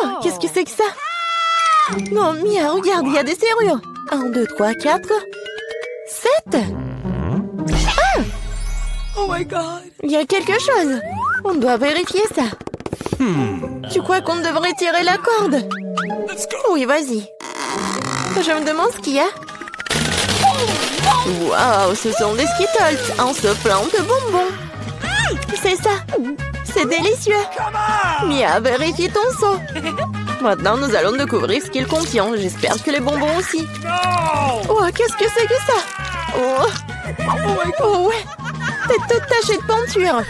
Oh, qu'est-ce que c'est que ça? Non, Mia, regarde, il y a des serrures. 1, 2, 3, 4... 7. Ah! Oh my God! Il y a quelque chose. On doit vérifier ça. Tu crois qu'on devrait tirer la corde? Oui, vas-y. Je me demande ce qu'il y a. Waouh, ce sont des Skittles en soufflant de bonbons. C'est ça. C'est délicieux. Mia, vérifie ton seau. Maintenant, nous allons découvrir ce qu'il contient. J'espère que les bonbons aussi. Oh, qu'est-ce que c'est que ça? Oh, ouais. C'est toute tachée de peinture.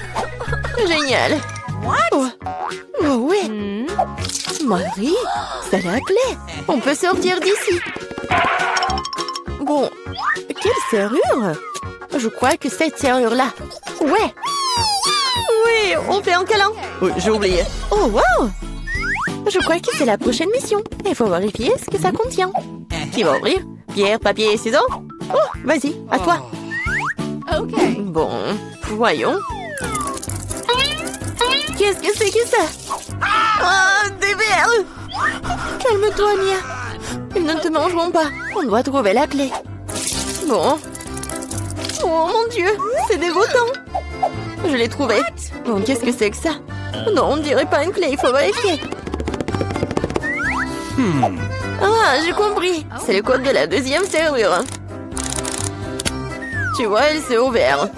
Génial. Oh, ouais. Marie, c'est la clé. On peut sortir d'ici. Bon, quelle serrure? Je crois que cette serrure-là. Ouais. Oui, on fait un câlin. Oui, j'ai oublié. Oh, wow. Je crois que c'est la prochaine mission. Il faut vérifier ce que ça contient. Qui va ouvrir? Pierre, papier et ciseaux? Oh, vas-y, à toi. Ok. Bon, voyons. Qu'est-ce que c'est que ça? Oh, des verres! Calme-toi, Mia. Ils ne te mangeront pas. On doit trouver la clé. Bon. Oh mon Dieu, c'est dégoûtant. Je l'ai trouvé. Bon, qu'est-ce que c'est que ça? Non, on dirait pas une clé, il faut vérifier. Ah, j'ai compris. C'est le code de la deuxième serrure. Tu vois, elle s'est ouverte.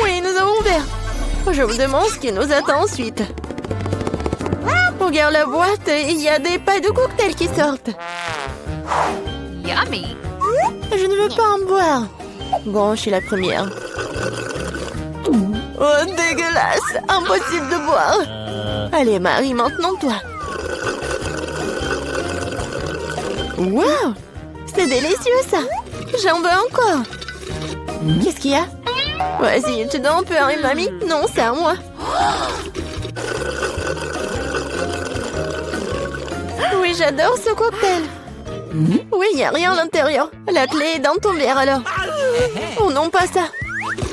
Oui, nous avons ouvert. Je me demande ce qui nous attend ensuite. Regarde la boîte, il y a des pailles de cocktail qui sortent. Yummy! Je ne veux pas en boire. Bon, je suis la première. Oh, dégueulasse! Impossible de boire. Allez, Marie, maintenant toi. Wow! C'est délicieux, ça. J'en veux encore. Qu'est-ce qu'il y a? Vas-y, tu donnes un peu à une mamie? Non, c'est à moi. Oui, j'adore ce cocktail. Oui, il n'y a rien à l'intérieur. La clé est dans ton verre, alors. Oh non, pas ça.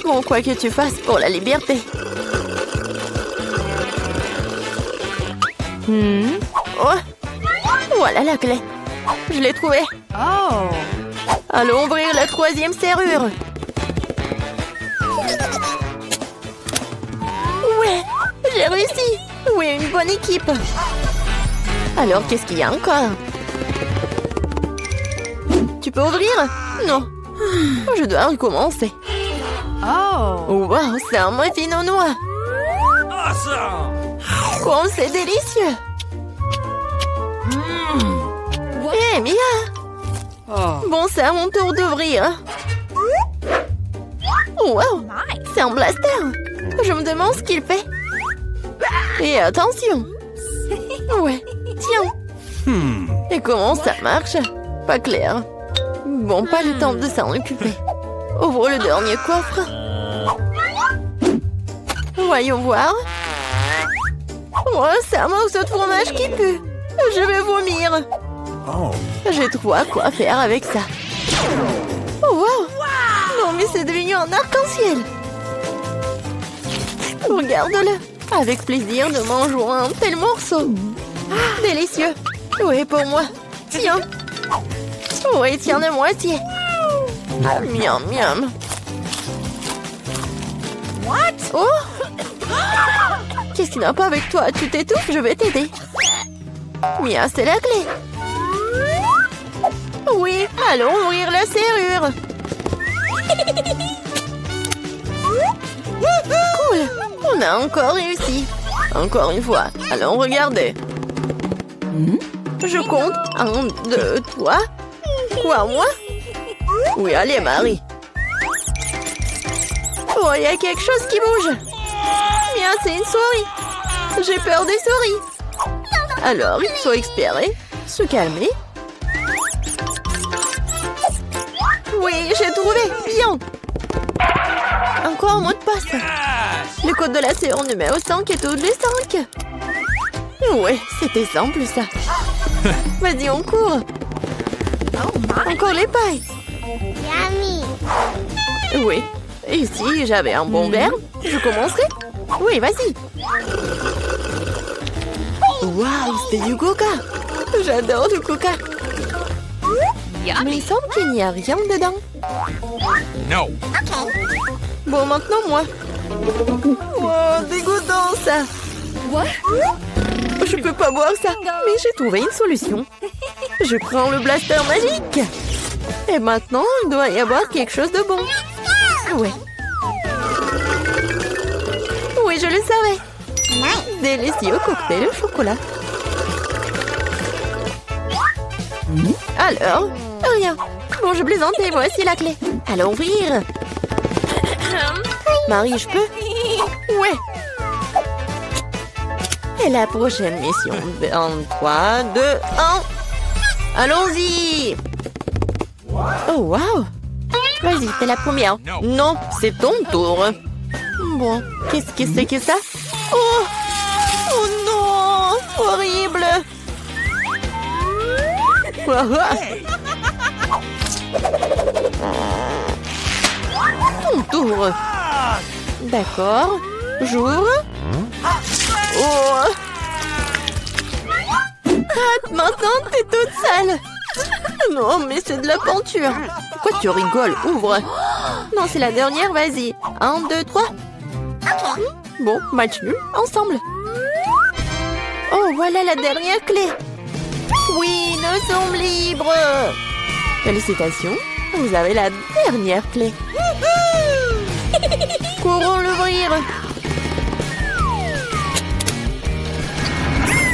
Bon, quoi que tu fasses pour la liberté. Oh, voilà la clé. Je l'ai trouvée. Oh! Allons ouvrir la troisième serrure. Ouais, j'ai réussi. Oui, une bonne équipe. Alors, qu'est-ce qu'il y a encore? Tu peux ouvrir? Non. Je dois recommencer. Oh! Wow, c'est un muffin aux noix. Oh, c'est délicieux. Hé, Mia. Bon, c'est à mon tour d'ouvrir. Wow, c'est un blaster. Je me demande ce qu'il fait. Et attention. Ouais, tiens. Et comment ça marche? Pas clair. Bon, pas le temps de s'en occuper. Ouvre le dernier coffre. Voyons voir. Oh, c'est un morceau de fromage qui pue. Je vais vomir. J'ai trop à quoi faire avec ça. Oh, wow. Non, mais c'est devenu un arc-en-ciel. Regarde-le. Avec plaisir, nous mangeons un tel morceau. Délicieux. Oui, pour moi. Tiens. Oui, tiens la moitié. Miam, miam. What? Oh! Qu'est-ce qui n'a pas avec toi? Tu t'étouffes, je vais t'aider. Mia, c'est la clé. Oui, allons ouvrir la serrure. Cool. On a encore réussi. Encore une fois. Allons regarder. Je compte. 1, 2, 3. Quoi, moi? Oui, allez, Marie. Oh, il y a quelque chose qui bouge. Mia, c'est une souris. J'ai peur des souris. Alors, il faut espérer. Se calmer. Oui, j'ai trouvé. Bien. Encore un mot de passe. Le code de la serrure numéro 5 est tous les 5. Ouais, c'était simple, ça. Vas-y, on court. Encore les pailles. Yummy. Oui. Et si j'avais un bon verre, je commencerai. Oui, vas-y. Waouh, c'est du coca. J'adore le coca. Mais il semble qu'il n'y a rien dedans. No. Bon, maintenant moi. Oh, dégoûtant ça. What? Je peux pas boire ça. Mais j'ai trouvé une solution. Je prends le blaster magique. Et maintenant, il doit y avoir quelque chose de bon. Ouais. Oui, je le savais. Délicieux cocktail au chocolat. Alors, rien. Bon, je plaisantais, voici la clé. Allons ouvrir. Marie, je peux? Ouais. Et la prochaine mission. En 3, 2, 1. Allons-y. Oh, wow. Vas-y, t'es la première. Non, c'est ton tour. Bon, qu'est-ce que c'est que ça? Oh! Oh non! Horrible! Ton tour. D'accord. J'ouvre. Oh! Ah, maintenant, t'es toute sale. Non, mais c'est de la peinture. Pourquoi tu rigoles? Ouvre. Non, c'est la dernière, vas-y. 1, 2, 3. Bon, match nul, ensemble. Oh, voilà la dernière clé. Oui, nous sommes libres. Félicitations, vous avez la dernière clé. Courons l'ouvrir.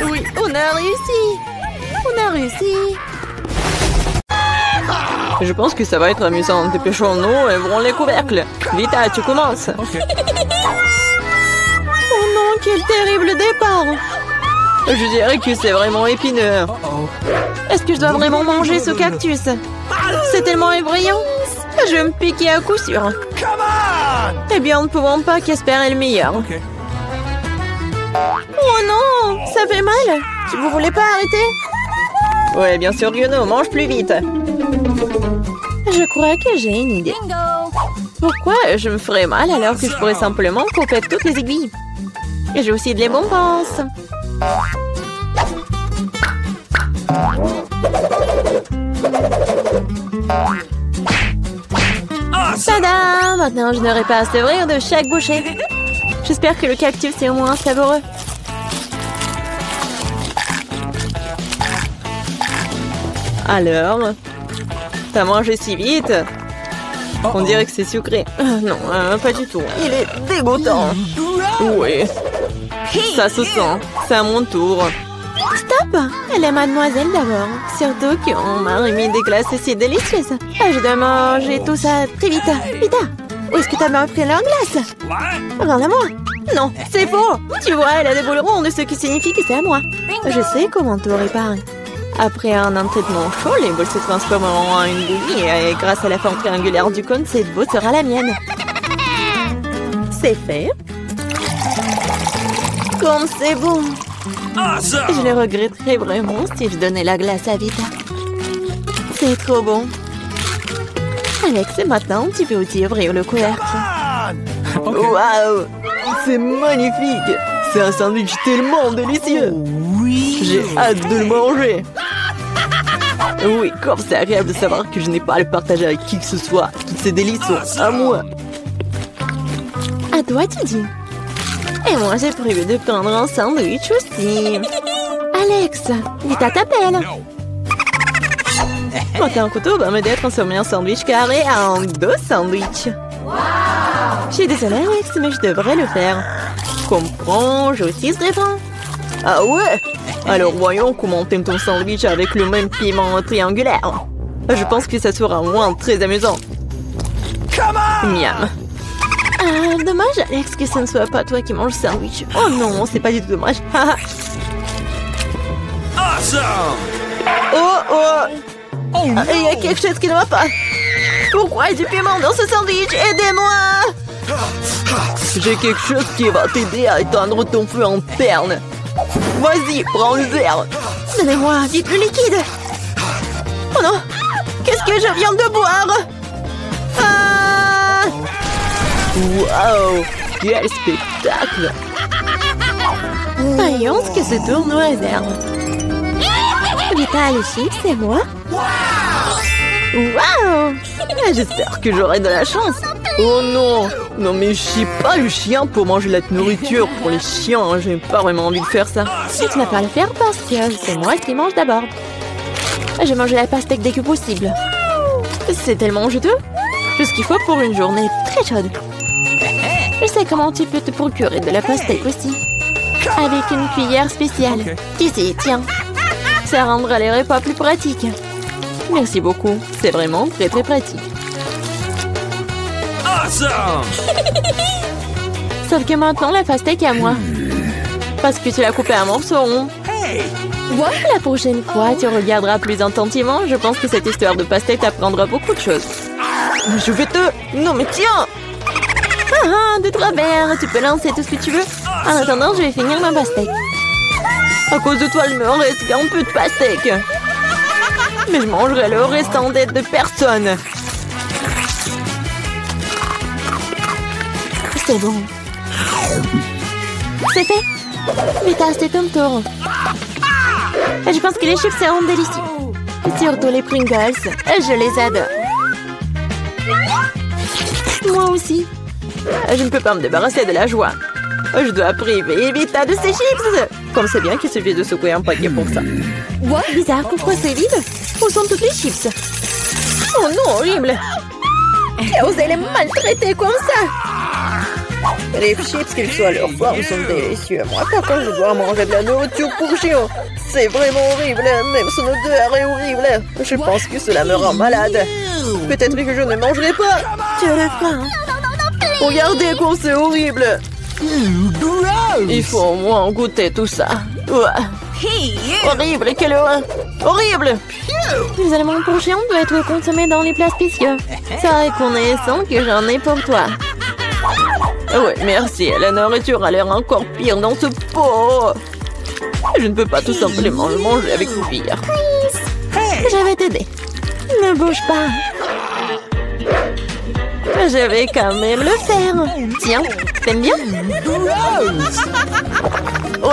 Oui, on a réussi. On a réussi. Je pense que ça va être amusant. Dépêchons-nous et ouvrons les couvercles. Vita, tu commences. Okay. Oh non, quel terrible départ. Je dirais que c'est vraiment épineux. Est-ce que je dois vraiment manger ce cactus? C'est tellement effrayant. Je vais me piquer à coup sûr. Eh bien, nous ne pouvons pas qu'espérer le meilleur. Okay. Oh non, ça fait mal. Vous voulez pas arrêter? Ouais, bien sûr que non, mange plus vite. Je crois que j'ai une idée. Bingo! Pourquoi je me ferais mal alors que je pourrais simplement couper toutes les aiguilles? Et j'ai aussi de les bonbons. Tada! Maintenant, je n'aurai pas à sevrir de chaque bouchée. J'espère que le cactus est au moins savoureux. Alors, t'as mangé si vite? On dirait que c'est sucré. Non, pas du tout. Il est dégoûtant. Oui. Ça se sent. C'est à mon tour. Stop! Elle est mademoiselle d'abord. Surtout qu'on m'a remis des glaces si délicieuses. Je dois manger tout ça très vite. Vita, où est-ce que t'as bien pris leur glace? Regarde-moi. Non, c'est faux. Tu vois, elle a des boules rondes, ce qui signifie que c'est à moi. Je sais comment tout réparer. Après un entraînement chaud, les boules se transformeront en une bouillie et grâce à la forme triangulaire du cône, cette boule sera la mienne. C'est fait. Comme c'est bon. Je le regretterais vraiment si je donnais la glace à Vita. C'est trop bon. Alex, maintenant, tu peux aussi ouvrir le couvercle. Waouh! C'est magnifique! C'est un sandwich tellement délicieux! J'ai hâte de le manger! Oui, comme c'est agréable de savoir que je n'ai pas à le partager avec qui que ce soit. Toutes ces délices sont à moi. À toi, tu dis. Et moi, j'ai prévu de prendre un sandwich aussi. Alex, Vita t'appelle. Monter un couteau va m'aider à transformer un sandwich carré en 2 sandwichs. Je suis désolée, Alex, mais je devrais le faire. Comprends, je aussi serai franc. Ah ouais? Alors voyons comment t'aimes ton sandwich avec le même piment triangulaire. Je pense que ça sera au moins très amusant. Miam. Ah, dommage, Alex, que ce ne soit pas toi qui mange le sandwich. Oh non, c'est pas du tout dommage. Oh oh! Il y a quelque chose qui ne va pas. Pourquoi il y a du piment dans ce sandwich? Aidez-moi! J'ai quelque chose qui va t'aider à éteindre ton feu interne. Vas-y, prends le verre. Donnez-moi vite le liquide. Oh non! Qu'est-ce que je viens de boire? Ah! Waouh! Quel spectacle! Voyons ce que ce tour nous réserve. Vita, les chips, c'est moi. Waouh! J'espère que j'aurai de la chance. Oh non! Non mais je suis pas le chien pour manger la nourriture pour les chiens. J'ai pas vraiment envie de faire ça. Mais tu vas pas le faire parce que c'est moi qui mange d'abord. Je vais manger la pastèque dès que possible. C'est tellement juteux. Tout ce qu'il faut pour une journée très chaude. Je sais comment tu peux te procurer de la pastèque aussi. Avec une cuillère spéciale. Ici, tiens. Ça rendra les repas plus pratiques. Merci beaucoup. C'est vraiment très très pratique. Awesome! Sauf que maintenant, la pastèque est à moi. Parce que tu l'as coupée en morceaux ronds. La prochaine fois, tu regarderas plus attentivement. Je pense que cette histoire de pastèque t'apprendra beaucoup de choses. Je vais te... Non mais tiens! Ah, de trois verres. Tu peux lancer tout ce que tu veux. En attendant, je vais finir ma pastèque. À cause de toi, il me reste un peu de pastèque. Mais je mangerai le restant d'aide de personne. C'est bon. C'est fait. Vita, c'est ton tour. Je pense que les chips seront délicieux. Surtout les Pringles. Je les adore. Moi aussi. Je ne peux pas me débarrasser de la joie. Je dois priver Vita de ses chips. Comme c'est bien qu'il suffit de secouer un paquet pour ça. Bizarre, pourquoi c'est vide? Où sont toutes les chips? Oh non, horrible! Qui a osé les maltraiter comme ça? Les chips, qu'ils soient leur forme, sont délicieux. Moi, par contre, je dois manger de la nourriture pour chien. C'est vraiment horrible. Même son odeur est horrible. Je pense que cela me rend malade. Peut-être que je ne mangerai pas. Tu as la faim. Regardez comme c'est horrible. Il faut au moins goûter tout ça. Horrible, quelle horreur. Horrible. Les aliments pour chiens doivent être consommés dans les plats spéciaux. C'est reconnaissant que j'en ai pour toi. Oui, merci. La nourriture a l'air encore pire dans ce pot. Je ne peux pas tout simplement le manger avec cuillère. Je vais t'aider. Ne bouge pas. Je vais quand même le faire. Tiens, t'aimes bien? Oh,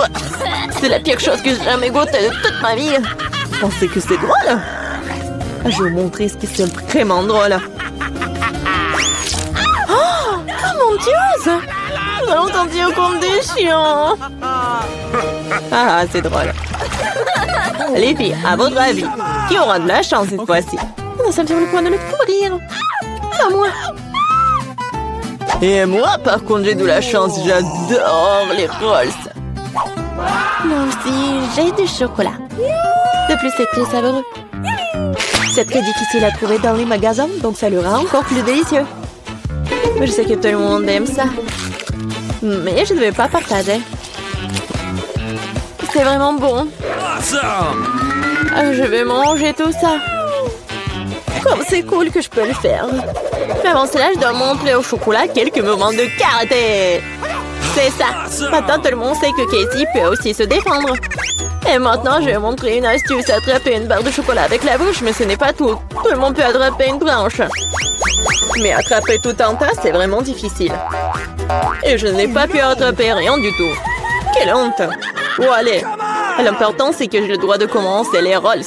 c'est la pire chose que j'ai jamais goûtée de toute ma vie. Vous pensez que c'est drôle? Je vais vous montrer ce qui est vraiment drôle. Oh mon Dieu! Nous allons sentir comme des chiens. Ah, c'est drôle. Les filles, à votre avis, qui aura de la chance cette fois-ci? Nous sommes sur le point de le courir. Pas moi. Et moi, par contre, j'ai de la chance. J'adore les rolls. Moi aussi, j'ai du chocolat. De plus, c'est très savoureux. C'est très difficile à trouver dans les magasins, donc ça le rend encore plus délicieux. Je sais que tout le monde aime ça. Mais je ne vais pas partager. C'est vraiment bon. Je vais manger tout ça. Comme c'est cool que je peux le faire. Mais avant cela, je dois montrer au chocolat quelques moments de karaté. C'est ça. Maintenant, tout le monde sait que Casey peut aussi se défendre. Et maintenant, je vais montrer une astuce. Attraper une barre de chocolat avec la bouche, mais ce n'est pas tout. Tout le monde peut attraper une branche. Mais attraper tout un tas, c'est vraiment difficile. Et je n'ai pas pu attraper rien du tout. Quelle honte. Oh, allez. L'important, c'est que j'ai le droit de commencer les rolls.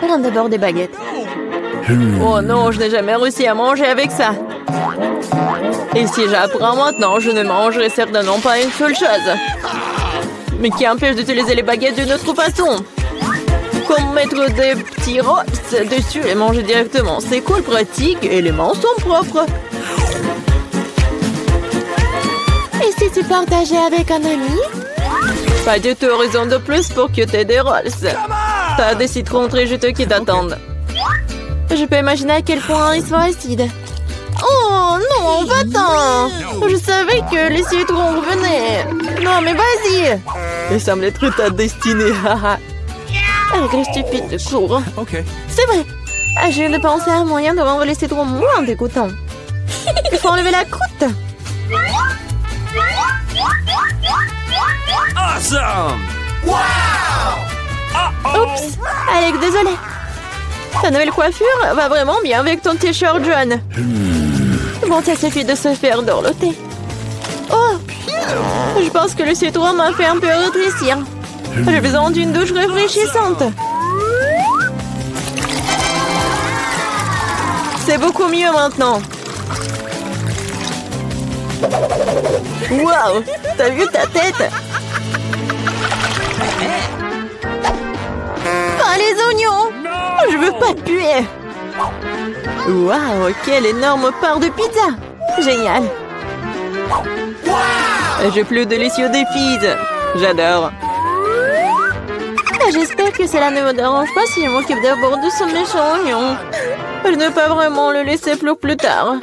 Prends d'abord des baguettes. Oh non, je n'ai jamais réussi à manger avec ça. Et si j'apprends maintenant, je ne mangerai certainement pas une seule chose. Mais qui empêche d'utiliser les baguettes d'une autre façon? Comme mettre des petits rolls dessus et manger directement. C'est cool, pratique et les mains sont propres. Et si tu partageais avec un ami? Pas du tout, raison de plus pour que tu aies des rolls. T'as des citrons très juteux qui t'attendent. Je peux imaginer à quel point ils sont acides. Oh non, va-t'en! Je savais que les citrons revenaient. Non, mais vas-y! Il semble être ta destinée. Avec les stupides de cours. C'est vrai. Je viens de penser à un moyen de rendre les citrons moins dégoûtants. Il faut enlever la croûte. Awesome! Oups! Alex, désolé. Ta nouvelle coiffure va vraiment bien avec ton t-shirt jaune. Bon, ça suffit de se faire dorloter. Oh! Je pense que le citron m'a fait un peu rétrécir. J'ai besoin d'une douche rafraîchissante. C'est beaucoup mieux maintenant. Waouh! T'as vu ta tête? Pas les oignons! Je veux pas te puer! Waouh! Quelle énorme part de pizza! Génial! Un jeu plus délicieux des filles! J'adore! J'espère que cela ne me dérange pas si je m'occupe d'abord de ce méchant oignon. Je ne peux pas vraiment le laisser pour plus tard.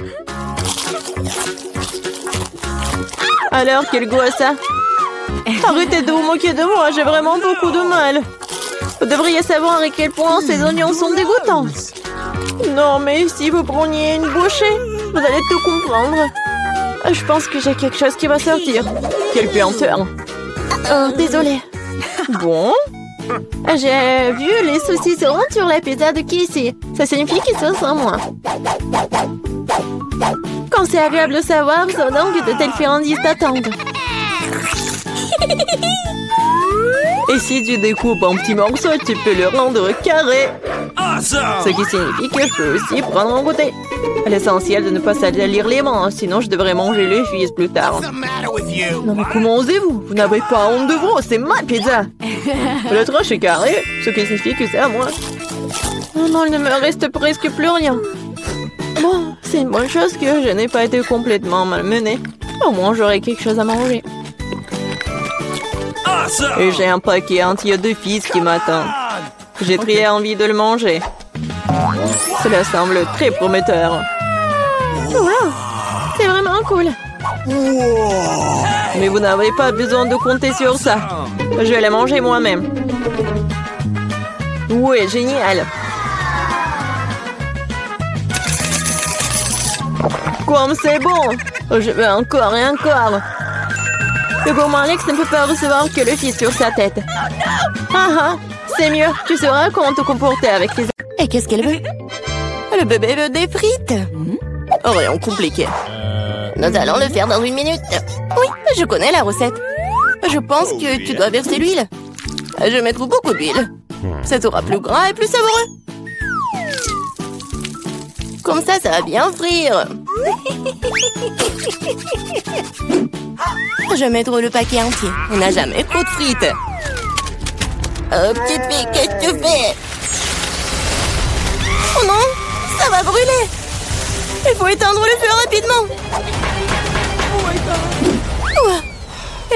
Alors, quel goût a ça? Arrêtez de vous moquer de moi, j'ai vraiment beaucoup de mal. Vous devriez savoir à quel point ces oignons sont dégoûtants. Non, mais si vous preniez une bouchée, vous allez tout comprendre. Je pense que j'ai quelque chose qui va sortir. Quelle puanteur. Oh, désolée. Bon. J'ai vu les saucissons sur la pizza de Casey. Ça signifie qu'ils sont sans moi. Quand c'est agréable de savoir, c'est donc que de telles friandises t'attendent. Et si tu découpes en petits morceaux, tu peux le rendre carré. Ce qui signifie que je peux aussi prendre un goûter. L'essentiel de ne pas salir les mains, sinon je devrais manger les fils plus tard. Non mais comment osez-vous? Vous n'avez pas honte de vous, c'est ma pizza. Le tranche est carré, ce qui signifie que c'est à moi. Oh non, il ne me reste presque plus rien. Bon, c'est une bonne chose que je n'ai pas été complètement malmenée. Au moins j'aurai quelque chose à manger. Et j'ai un paquet entier de fils qui m'attend. J'ai très envie de le manger. Cela semble très prometteur. Wow, c'est vraiment cool. Mais vous n'avez pas besoin de compter sur ça. Je vais les manger moi-même. Ouais, génial. Comme c'est bon. Je veux encore et encore. Le gourmand Alex ne peut pas recevoir que le fils sur sa tête. Ah ah, c'est mieux. Tu sauras comment te comporter avec tes... Et qu'est-ce qu'elle veut? Le bébé veut des frites. Rien compliqué. Nous allons le faire dans 1 minute. Oui, je connais la recette. Je pense que tu dois verser l'huile. Je vais mettre beaucoup d'huile. Ça sera plus gras et plus savoureux. Comme ça va bien frire. Je vais mettre le paquet entier. On n'a jamais trop de frites. Oh, petite fille, qu'est-ce que tu fais? Oh non, ça va brûler. Il faut éteindre le feu rapidement. Ouais.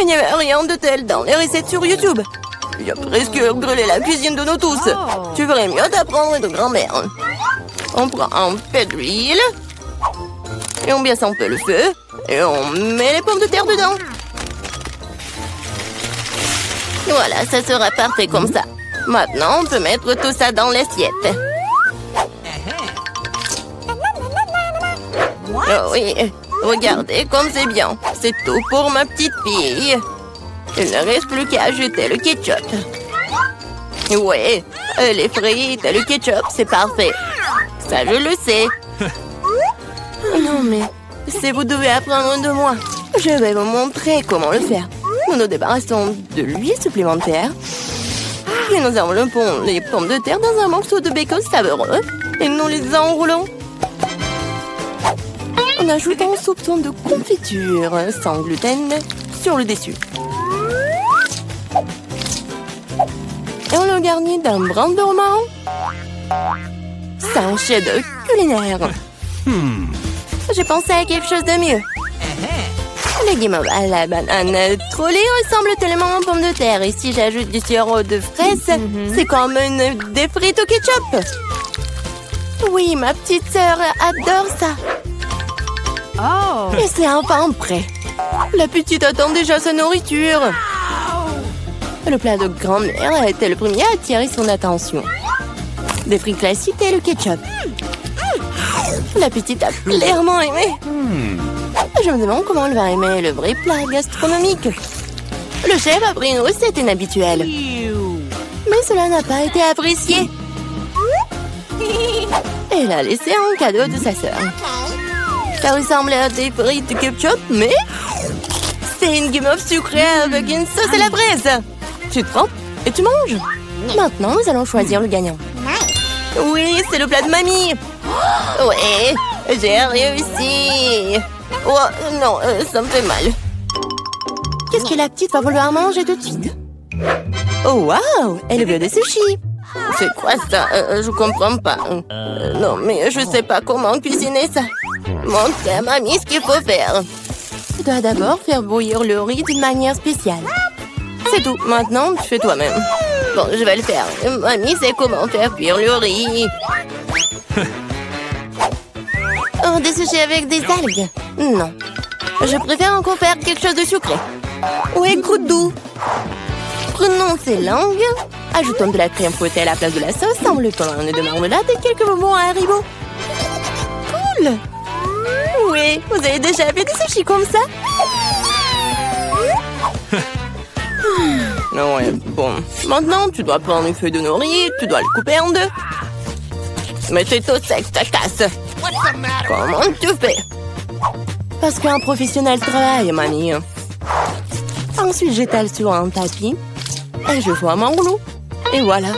Il n'y avait rien de tel dans les recettes sur YouTube. Il a presque brûlé la cuisine de nous tous. Tu ferais mieux d'apprendre de grand-mère. On prend un peu d'huile. Et on baisse un peu le feu. Et on met les pommes de terre dedans. Voilà, ça sera parfait comme ça. Maintenant, on peut mettre tout ça dans l'assiette. Oh oui, regardez comme c'est bien. C'est tout pour ma petite fille. Il ne reste plus qu'à ajouter le ketchup. Ouais, les frites et le ketchup, c'est parfait. Ça, je le sais. Non, mais si vous devez apprendre de moi, je vais vous montrer comment le faire. Nous nous débarrassons de l'huile supplémentaire. Puis nous enveloppons les pommes de terre dans un morceau de bacon savoureux. Et nous les enroulons. En ajoutant un soupçon de confiture sans gluten sur le dessus. Et on le garnit d'un brin de romarin. C'est un chef-d'œuvre culinaire. J'ai pensé à quelque chose de mieux. Les guimauves à la banane trollée ressemblent tellement aux pommes de terre. Et si j'ajoute du sirop de fraise, c'est comme des frites au ketchup. Oui, ma petite sœur adore ça. Oh. Et c'est enfin prêt. La petite attend déjà sa nourriture. Le plat de grand-mère a été le premier à attirer son attention. Des frites classiques et le ketchup. La petite a clairement aimé. Je me demande comment elle va aimer le vrai plat gastronomique. Le chef a pris une recette inhabituelle. Mais cela n'a pas été apprécié. Elle a laissé un cadeau de sa sœur. Ça ressemblait à des frites de ketchup, mais C'est une guimauve sucrée avec une sauce à la braise. Tu te trempes et tu manges. Maintenant, nous allons choisir le gagnant. Oui, c'est le plat de mamie. Ouais, j'ai réussi. Oh, non, ça me fait mal. Qu'est-ce que la petite va vouloir manger tout de suite? Oh, waouh, elle veut des sushis. C'est quoi ça? Je comprends pas. Non, mais je sais pas comment cuisiner ça. Montre à mamie ce qu'il faut faire. Tu dois d'abord faire bouillir le riz d'une manière spéciale. C'est tout. Maintenant, tu fais toi-même. Bon, je vais le faire. Mamie sait comment faire cuire le riz. Oh, des sushis avec des algues? Non. Je préfère encore faire quelque chose de sucré. Ouais, croûte doux. Prenons ces langues. Ajoutons de la crème fouettée à la place de la sauce, enveloppons un nez de marmelade et quelques bonbons à Haribo. Cool! Oui, vous avez déjà fait des sushis comme ça? Ouais, bon. Maintenant, tu dois prendre une feuille de nori, tu dois le couper en deux. Mais c'est tout sec, ça casse. Comment tu fais? Parce qu'un professionnel travaille, mamie. Ensuite, j'étale sur un tapis et je forme un rouleau. Et voilà,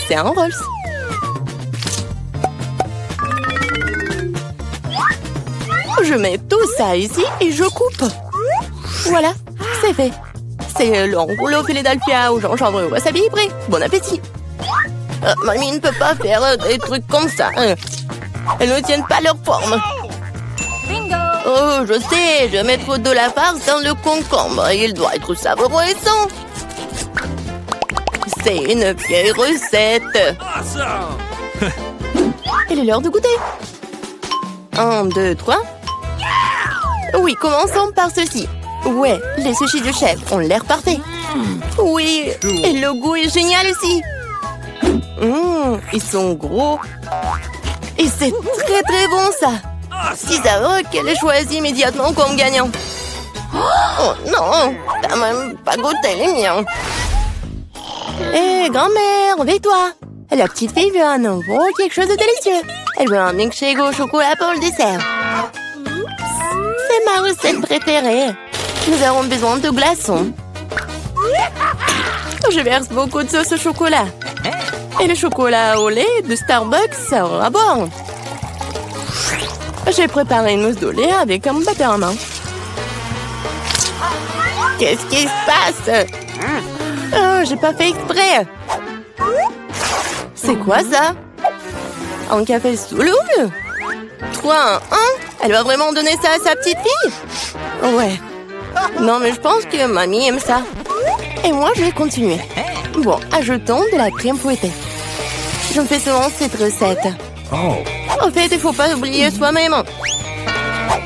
c'est un Rolls. Je mets tout ça ici et je coupe. Voilà, c'est fait. C'est le rouleau Philadelphia au gingembre et au wasabi prêt. Bon appétit. Mamie ne peut pas faire des trucs comme ça. Elles ne tiennent pas leur forme. Bingo! Oh, je sais, je vais mettre de la farce dans le concombre. Il doit être savoureux et sain. C'est une vieille recette. Awesome! Il est l'heure de goûter. 1, 2, 3. Oui, commençons par ceci. Ouais, les sushis du chef ont l'air parfaits. Oui, et le goût est génial aussi. Ils sont gros. Et c'est très très bon ça. Si ça qu'elle est choisie immédiatement comme gagnant. Oh non, t'as même pas goûté les miens. Hé, grand-mère, réveille-toi. La petite fille veut un nouveau quelque chose de délicieux. Elle veut un milkshake au chocolat pour le dessert. C'est ma recette préférée. Nous avons besoin de glaçons. Je verse beaucoup de sauce au chocolat. Et le chocolat au lait de Starbucks sera bon. J'ai préparé une mousse de lait avec un batteur à main. Qu'est-ce qui se passe? Oh, j'ai pas fait exprès. C'est quoi ça? Un café sous l'eau? 3, 1. Elle va vraiment donner ça à sa petite fille? Ouais. Non, mais je pense que mamie aime ça. Et moi, je vais continuer. Bon, ajoutons de la crème fouettée. Je me fais souvent cette recette. En fait, il faut pas oublier soi-même.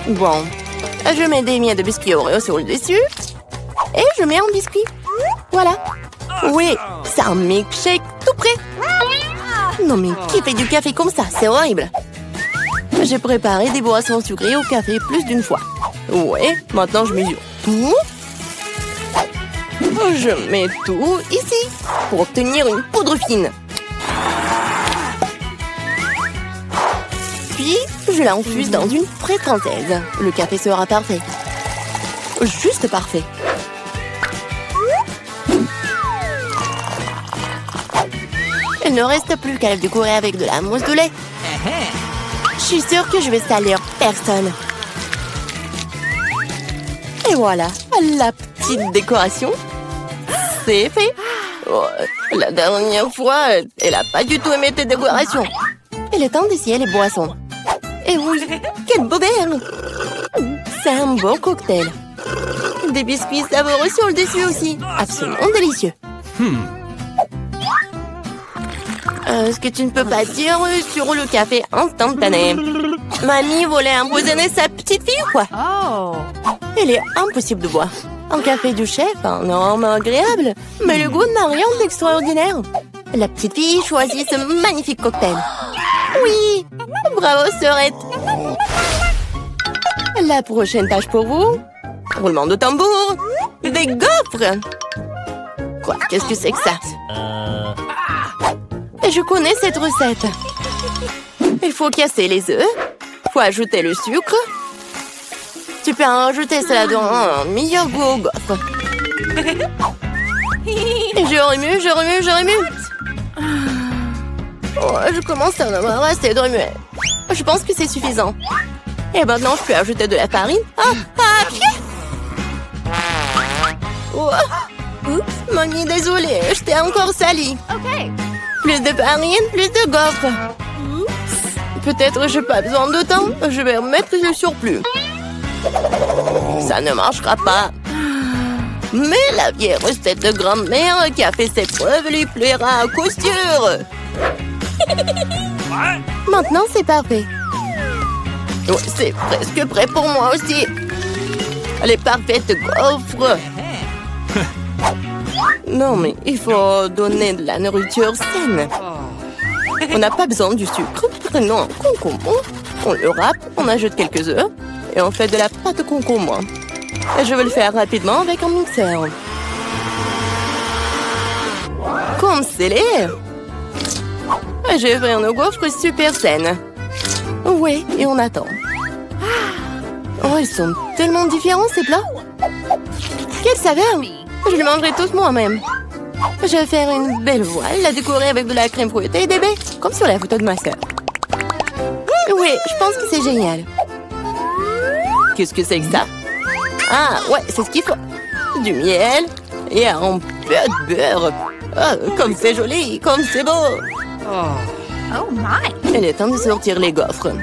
Bon, je mets des miettes de biscuits Oreo sur le dessus. Et je mets un biscuit. Voilà. Oui, c'est un milkshake tout prêt. Non, mais qui fait du café comme ça? C'est horrible. J'ai préparé des boissons sucrées au café plus d'une fois. Ouais, maintenant je mesure tout. Je mets tout ici pour obtenir une poudre fine. Puis, je l'infuse dans une fraise française. Le café sera parfait. Juste parfait. Il ne reste plus qu'à le décorer avec de la mousse de lait. Je suis sûre que je vais salir personne. Et voilà, la petite décoration. C'est fait. Oh, la dernière fois, elle n'a pas du tout aimé tes décorations. Il est temps d'essayer les boissons. Et oui, quel beau verre! C'est un beau cocktail. Des biscuits savoureux sur le dessus aussi. Absolument délicieux. Ce que tu ne peux pas dire sur le café instantané. Mamie voulait empoisonner sa petite fille ou quoi? Oh! Il est impossible de boire. Un café du chef, un arôme agréable, mais le goût n'a rien d'extraordinaire. La petite fille choisit ce magnifique cocktail. Oui! Bravo, sœurette! La prochaine tâche pour vous? Roulement de tambour! Des gaufres! Quoi? Qu'est-ce que c'est que ça? Je connais cette recette. Il faut casser les œufs. Faut ajouter le sucre. Tu peux en rajouter cela dans un meilleur goût au gaufre. Je remue. Oh, je commence à en avoir assez de remuer. Je pense que c'est suffisant. Et maintenant, je peux ajouter de la farine. Oh. Oups, mamie, désolée, je t'ai encore sali. Okay. Plus de farine, plus de gaufres. Oups. Peut-être j'ai pas besoin de temps. Je vais remettre le surplus. Ça ne marchera pas. Mais la vieille recette de grand-mère qui a fait ses preuves lui plaira à coup sûr. Maintenant, c'est parfait. Oh, c'est presque prêt pour moi aussi. Les parfaites gaufres. Non, mais il faut donner de la nourriture saine. On n'a pas besoin du sucre. Prenons un concombre. On le râpe, on ajoute quelques œufs et on fait de la pâte de concombre. Je vais le faire rapidement avec un mixeur. Comme scellé. Je vais faire nos gaufres super saines. Oui, et on attend. Oh, ils sont tellement différents ces plats. Quelle saveur! Je les mangerai tous moi-même. Je vais faire une belle voile, la décorer avec de la crème fouettée et des baies, comme sur la photo de ma sœur. Oui, je pense que c'est génial. Qu'est-ce que c'est que ça? Ah, ouais, c'est ce qu'il faut. Du miel et un peu de beurre. Oh, comme c'est joli, comme c'est beau. Oh my! Il est temps de sortir les gaufres.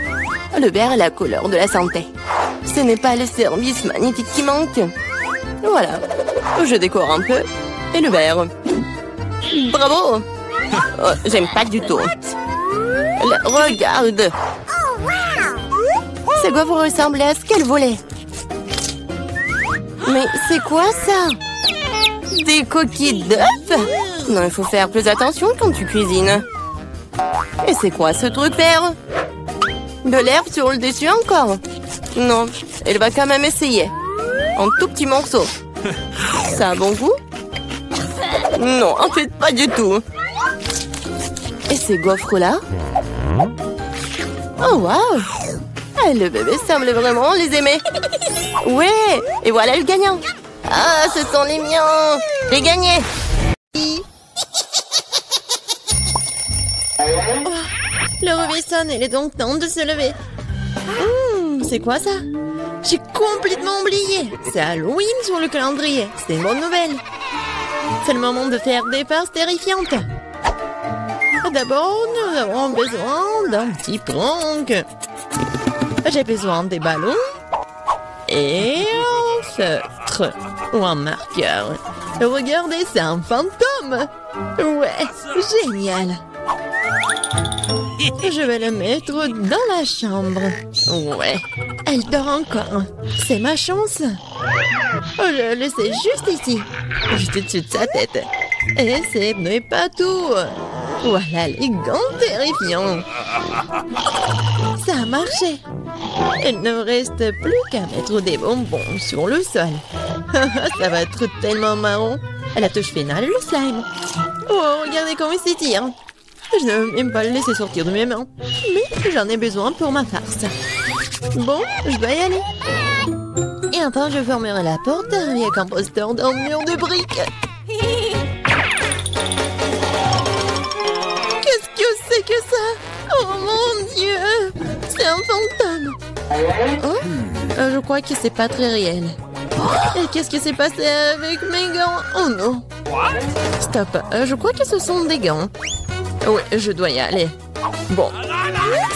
Le vert est la couleur de la santé. Ce n'est pas le service magnétique qui manque. Voilà. Je décore un peu. Et le vert. Bravo! Oh, j'aime pas du tout. Regarde! Ces gaufres ressemblent à ce qu'elle voulait. Mais c'est quoi ça? Des coquilles d'œufs? Non, il faut faire plus attention quand tu cuisines. Et c'est quoi ce truc vert? De l'herbe sur le dessus encore? Non, elle va quand même essayer. En tout petits morceaux. Ça a un bon goût? Non, en fait, pas du tout. Et ces gaufres-là? Oh, waouh! Ah, le bébé semble vraiment les aimer. Ouais, et voilà le gagnant. Ah, ce sont les miens. J'ai gagné. Oh, le réveil sonne, il est donc temps de se lever. C'est quoi ça? J'ai complètement oublié. C'est Halloween sur le calendrier. C'est une bonne nouvelle. C'est le moment de faire des farces terrifiantes. D'abord, nous avons besoin d'un petit prank. J'ai besoin des ballons et un feutre ou un marqueur. Regardez, c'est un fantôme. Ouais, génial. Je vais le mettre dans la chambre. Ouais, elle dort encore. C'est ma chance. Oh, je vais le laisser juste ici, juste au-dessus de sa tête. Et ce n'est pas tout. Voilà les gants terrifiants. Ça a marché. Il ne reste plus qu'à mettre des bonbons sur le sol. Ça va être tellement marrant. À la touche finale, le slime. Oh, regardez comment il s'étire. Je ne veux même pas le laisser sortir de mes mains. Mais j'en ai besoin pour ma farce. Bon, je dois y aller. Et enfin, je fermerai la porte avec un poster d'un mur de briques. Qu'est-ce que c'est que ça? Oh mon Dieu! C'est un fantôme. Oh, je crois que c'est pas très réel. Et qu'est-ce qui s'est passé avec mes gants? Oh non! Stop, je crois que ce sont des gants. Oui, je dois y aller. Bon,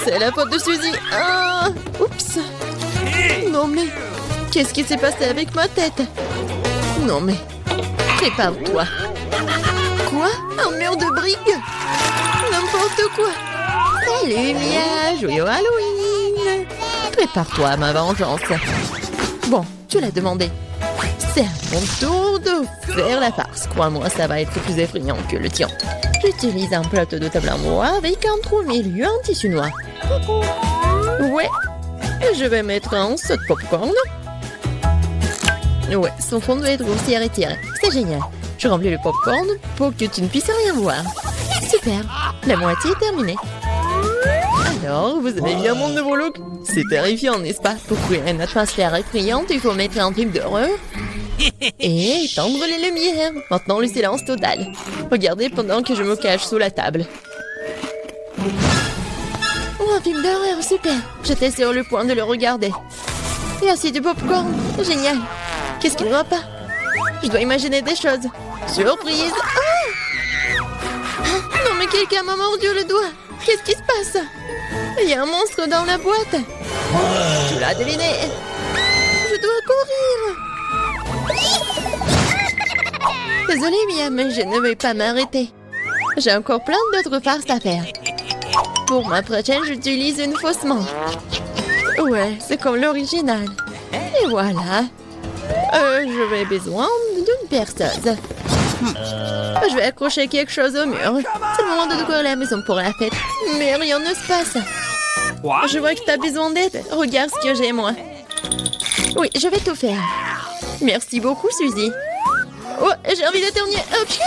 c'est la faute de Suzy. Ah, oups. Non mais, qu'est-ce qui s'est passé avec ma tête? Non mais, prépare-toi. Quoi? Un mur de briques? N'importe quoi. Salut Mia, joyeux Halloween. Prépare-toi à ma vengeance. Bon, tu l'as demandé. C'est à mon tour de faire la farce. Crois-moi, ça va être plus effrayant que le tien. J'utilise un plateau de table en bois avec un trou au milieu en tissu noir. Ouais. Et je vais mettre un saut de popcorn. Ouais, son fond doit être grossier et tiré. C'est génial. Je remplis le popcorn pour que tu ne puisses rien voir. Super. La moitié est terminée. Alors, vous aimez bien mon nouveau look? C'est terrifiant, n'est-ce pas? Pour créer une atmosphère effrayante, il faut mettre un film d'horreur et éteindre les lumières. Maintenant, le silence total. Regardez pendant que je me cache sous la table. Oh, un film d'horreur, super! J'étais sur le point de le regarder. Et aussi du popcorn. Génial. Qu'est-ce qu'il ne va pas? Je dois imaginer des choses. Surprise! Ah! Non, mais quelqu'un m'a mordu le doigt. Qu'est-ce qui se passe? Il y a un monstre dans la boîte. Tu l'as deviné. Je dois courir. Désolée, Mia, mais je ne vais pas m'arrêter. J'ai encore plein d'autres farces à faire. Pour ma prochaine, j'utilise une fausse main. Ouais, c'est comme l'original. Et voilà. Je vais besoin d'une perceuse. Je vais accrocher quelque chose au mur. C'est le moment de décorer la maison pour la fête. Mais rien ne se passe. Je vois que tu as besoin d'aide. Regarde ce que j'ai, moi. Oui, je vais tout faire. Merci beaucoup, Suzy. Oh, j'ai envie d'éternuer. Oh, pied.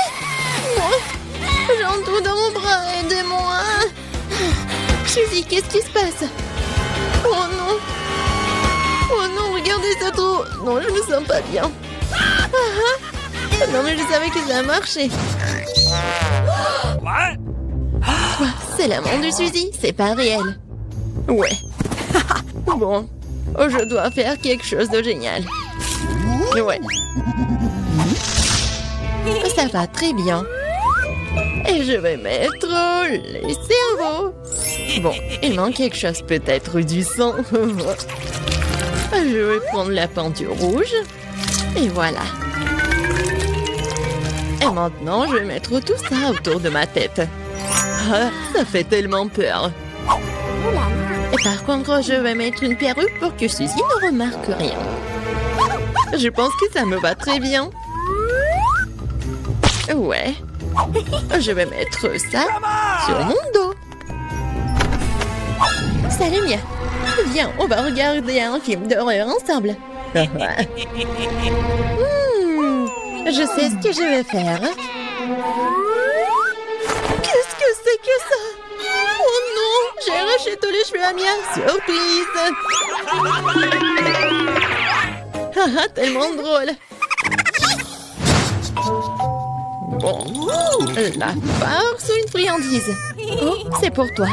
J'ai un trou dans mon bras. Aidez-moi. Suzy, qu'est-ce qui se passe? Oh non. Oh non, regardez ça trop. Non, je me sens pas bien. Non, mais je savais que ça a marché. Quoi? C'est la main de Suzy? C'est pas réel. Ouais. Bon. Oh, je dois faire quelque chose de génial. Ouais. Ça va très bien. Et je vais mettre les cerveaux. Bon, il manque quelque chose, peut-être du sang. Je vais prendre la peinture rouge. Et voilà. Et maintenant, je vais mettre tout ça autour de ma tête. Ah, ça fait tellement peur. Et par contre, je vais mettre une perruque pour que Suzy ne remarque rien. Je pense que ça me va très bien. Ouais. Je vais mettre ça sur mon dos. Salut, Mia. Viens, on va regarder un film d'horreur ensemble. Je sais ce que je vais faire. Qu'est-ce que c'est que ça? Oh non, j'ai arraché tous les cheveux à Mia. Surprise! Haha, tellement drôle. Bon, la farce ou une friandise? Oh, c'est pour toi.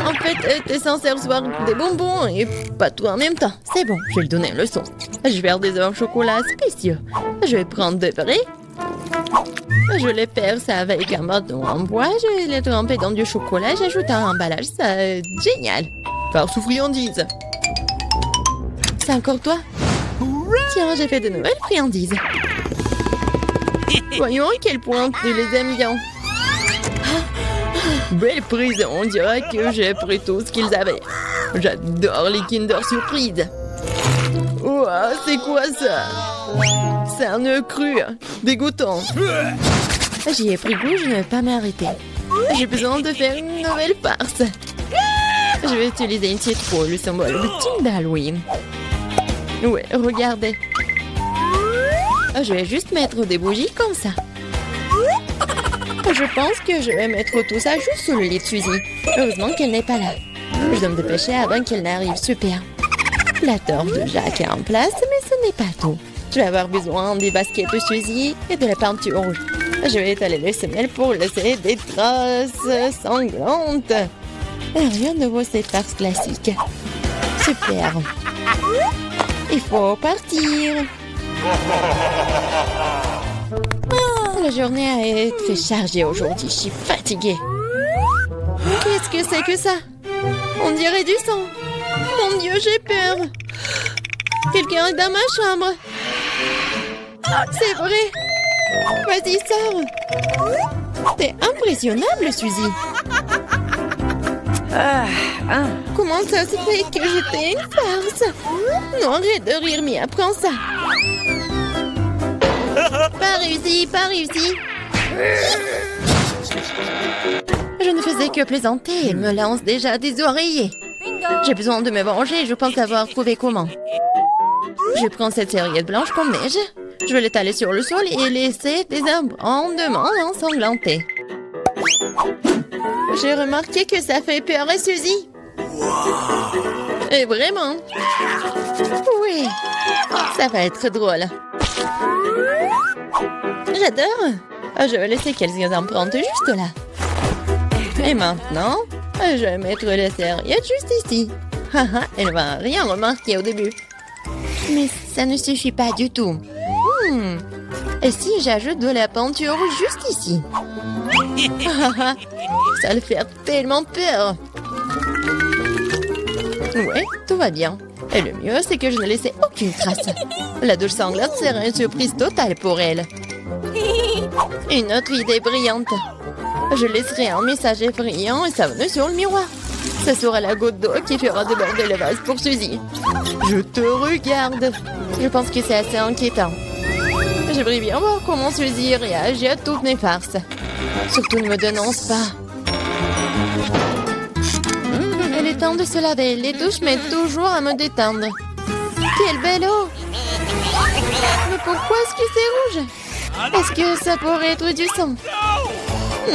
En fait, t'es censé recevoir des bonbons et pas tout en même temps. C'est bon, je vais lui donner une leçon. Je vais faire des œufs au chocolat spéciaux. Je vais prendre des vrais. Je les perce avec un bâton en bois. Je vais les tremper dans du chocolat. J'ajoute un emballage. Ça, génial. Farce ou friandise? C'est encore toi? Tiens, j'ai fait de nouvelles friandises. Voyons à quel point tu les aimes bien. Belle prise, on dirait que j'ai pris tout ce qu'ils avaient. J'adore les Kinder Surprise. Ouah, c'est quoi ça? C'est un œuf cru, dégoûtant. J'y ai pris goût, je ne vais pas m'arrêter. J'ai besoin de faire une nouvelle farce. Je vais utiliser une citrouille, le symbole de Team d'Halloween. Ouais, regardez. Je vais juste mettre des bougies comme ça. Je pense que je vais mettre tout ça juste sous le lit de Suzy. Heureusement qu'elle n'est pas là. Je dois me dépêcher avant qu'elle n'arrive. Super. La torche de Jacques est en place, mais ce n'est pas tout. Je vais avoir besoin des baskets de Suzy et de la peinture rouge. Je vais étaler les semelles pour laisser des traces sanglantes. Rien de nouveau, cette farce classique. Super. Il faut partir. La journée a été chargée aujourd'hui. Je suis fatiguée. Qu'est-ce que c'est que ça? On dirait du sang. Mon Dieu, j'ai peur. Quelqu'un est dans ma chambre. C'est vrai. Vas-y, sors. T'es impressionnable, Suzy. Comment ça se fait que j'étais une farce? Non, arrête de rire, mais apprends ça. Pas réussi, pas réussi. Je ne faisais que plaisanter. Elle me lance déjà des oreillers. J'ai besoin de me venger. Je pense avoir trouvé comment. Je prends cette serviette blanche comme neige. Je vais l'étaler sur le sol et laisser des abondements ensanglantés. J'ai remarqué que ça fait peur à Suzy. Et vraiment. Oui, ça va être drôle. J'adore. Je vais laisser quelques empreintes juste là. Et maintenant, je vais mettre la serviette juste ici. Elle va rien remarquer au début. Mais ça ne suffit pas du tout. Et si j'ajoute de la peinture juste ici? Ça le fait tellement peur. Ouais, tout va bien. Et le mieux, c'est que je ne laissais aucune trace. La douche sanglante serait une surprise totale pour elle. Une autre idée brillante. Je laisserai un message effrayant et savonneux sur le miroir. Ce sera la goutte d'eau qui fera déborder le vase pour Suzy. Je te regarde. Je pense que c'est assez inquiétant. J'aimerais bien voir comment Suzy réagit à toutes mes farces. Surtout ne me dénonce pas. Il est temps de se laver. Les douches m'aident toujours à me détendre. Quelle belle eau! Mais pourquoi est-ce que c'est rouge? Est-ce que ça pourrait être du sang?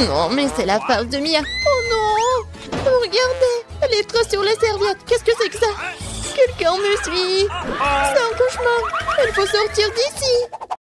Non, mais c'est la face de Mia. Oh non! Regardez! Les traces sur la serviette. Qu'est-ce que c'est que ça? Quelqu'un me suit. C'est un cauchemar. Il faut sortir d'ici.